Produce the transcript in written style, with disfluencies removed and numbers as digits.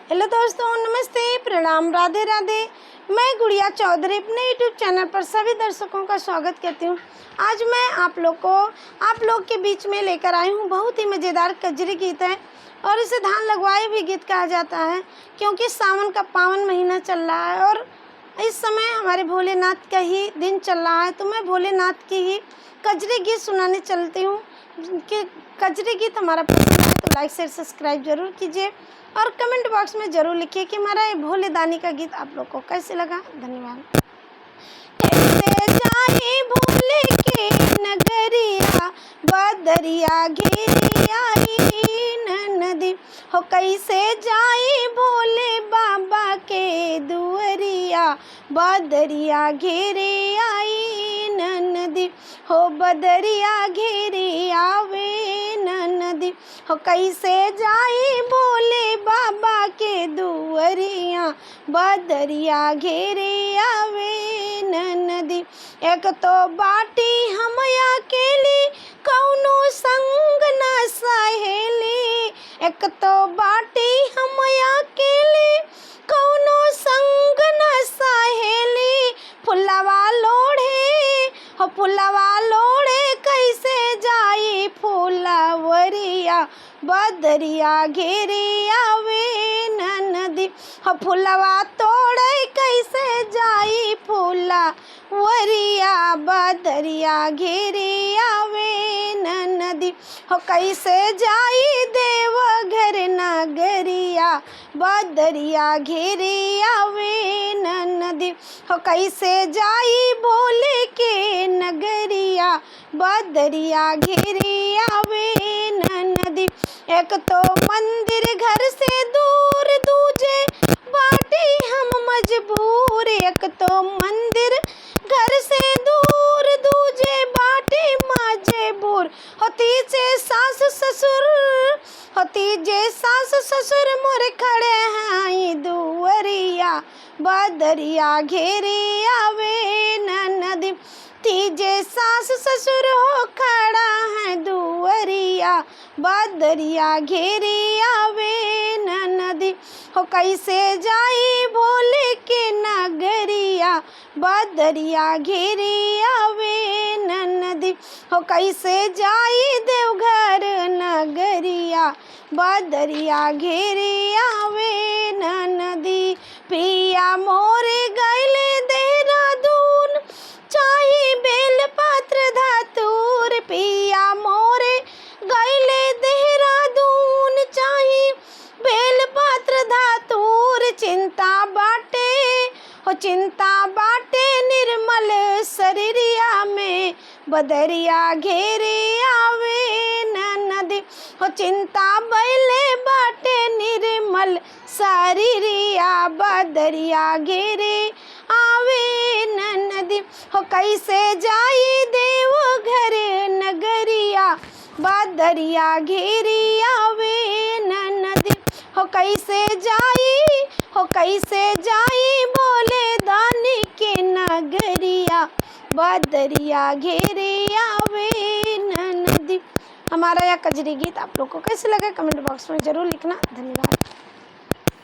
Hello दोस्तों, नमस्ते, प्रणाम, राधे राधे। मैं गुड़िया चौधरी अपने यूट्यूब चैनल पर सभी दर्शकों का स्वागत करती हूँ। आज मैं आप लोग के बीच में लेकर आई हूँ बहुत ही मज़ेदार कजरी गीत है और इसे धान लगवाए भी गीत कहा जाता है, क्योंकि सावन का पावन महीना चल रहा है और इस समय हमारे भोलेनाथ का ही दिन चल रहा है। तो मैं भोलेनाथ की ही कजरी गीत सुनाने चलती हूँ। कि कजरी गीत हमारा पसंद है तो लाइक शेयर सब्सक्राइब जरूर कीजिए और कमेंट बॉक्स में ज़रूर लिखिए कि हमारा ये भोले दानी का गीत आप लोग को कैसे लगा। धन्यवाद। कैसे जाए भोले के नगरिया, बदरिया घेरी आई नदी हो। कैसे जाए भोले बाबा के दुअरिया, बदरिया घेरे आई नदी हो। बदरिया घेरे आवे नदी हो। कैसे जाए भोले बाबा के दुअरिया, बदरिया घेरे आवे नदी। एक तो बाटी हम अकेली, कौनो संग न सहेली। एक तो बाटी हम अकेली, कौनो संग न सहेली। फुलवा लोढ़े हो फुलवा लोढ़े, कैसे जाई फुलवरिया, बदरिया घेरे आवे नदी हो। फुलवा तोड़े कैसे जाई फुलवरिया, बदरिया घेरे आवे नदी हो। कैसे जाई देवघर नगरिया, बदरिया घेरे आवे नदी हो। कैसे जाई भोले के नगरिया, बदरिया घेरे आवे नदी। एक तो मंदिर घर से दूर, दूजे बाटी हम मजबूर। एक तो मंदिर घर से दूर, दूजे बाटी मजबूर। होती जे सास ससुर, होती जे सास ससुर मोरे खड़े हैं दुअरिया, बदरिया घेरे आवे नदी। तीजे सास ससुर हो खड़ा है दुअरिया, बदरिया घेरे आवे नदी हो। कैसे जाई भोले के नगरिया, बदरिया घेरे आवे नदी हो। कैसे जाई देवघर नगरिया, बदरिया घेरे आवे नदी। पिया मोरे गैले देहरादून, चाही बेल पात्र धातुर। पिया मोरे गैले देहरादून, चाही बेल पात्र धातुर। चिंता बाटे हो चिंता बाटे निर्मल शरीरिया में, बदरिया घेरे आवे नदी हो। चिंता बैले बाटे निर्मल शरीरिया, बदरिया घेरे आवे नदी हो। कैसे जाई देवघर नगरिया, बदरिया घेरे आवे नदी हो। कैसे जाई भोले दानी के नगरिया, बदरिया घेरे आवे नदी। हमारा यह कजरी गीत आप लोग को कैसे लगा कमेंट बॉक्स में ज़रूर लिखना। धन्यवाद।